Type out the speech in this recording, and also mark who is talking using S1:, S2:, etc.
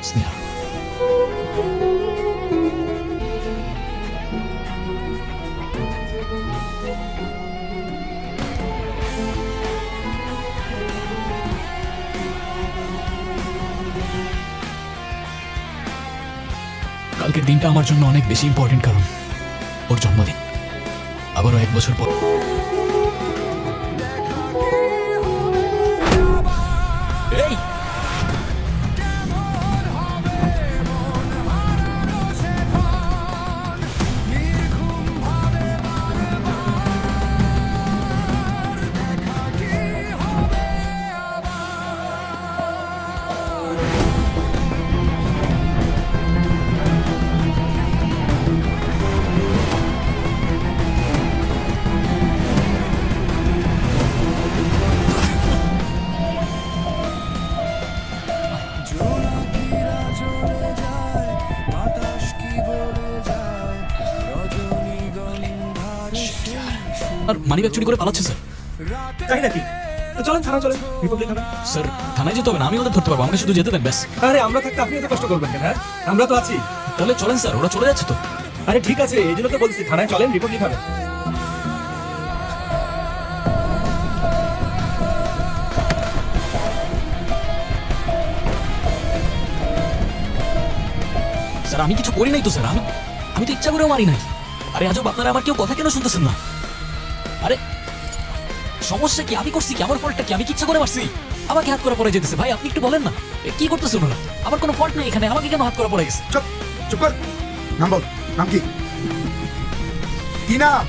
S1: স্নেহা, কালকের দিনটা আমার জন্য অনেক বেশি ইম্পর্টেন্ট, কারণ ওর জন্মদিন। আবারও 1 বছর পর। এই আর মানি ব্যাগ চুরি করে পালাচ্ছে স্যার।
S2: তাই নাকি? তো চলেন থানা, চলেন রিপোর্ট লিখাবেন।
S1: স্যার থানায় যেতে হবে না, আমি ওদের ধরতে পারবো, আমাকে শুধু যেতে দেন ব্যাস।
S2: আরে আমরা থাকতে আপনি এত কষ্ট করবেন কেন? হ্যাঁ, আমরা তো আছি।
S1: তাহলে চলেন স্যার, ওরা চলে যাচ্ছে তো।
S2: আরে ঠিক আছে, এই জন্য তো বলছি থানায় চলেন, রিপোর্ট লিখাবেন।
S1: স্যার আমি কিছু করি নাই তো স্যার, আমি তো ইচ্ছা করেও মারি নাই। আরে আজব, আপনারা আমার কেউ কথা কেন শুনতেছেন না? আরে সমস্যা কি? আমি করছি কি? আমার ফল্টটা কি? আমি কি ইচ্ছা করে মারছি? আমাকে হাত করা পড়ে যেতেছে। ভাই আপনি একটু বলেন না, কি করতেছেন ওরা? আমার কোনো ফল্ট নেই এখানে, আমাকে কেন হাত করা পড়ে গেছে?
S3: চুপ চুপ কর। নাম বল, নাম কি? কি নাম?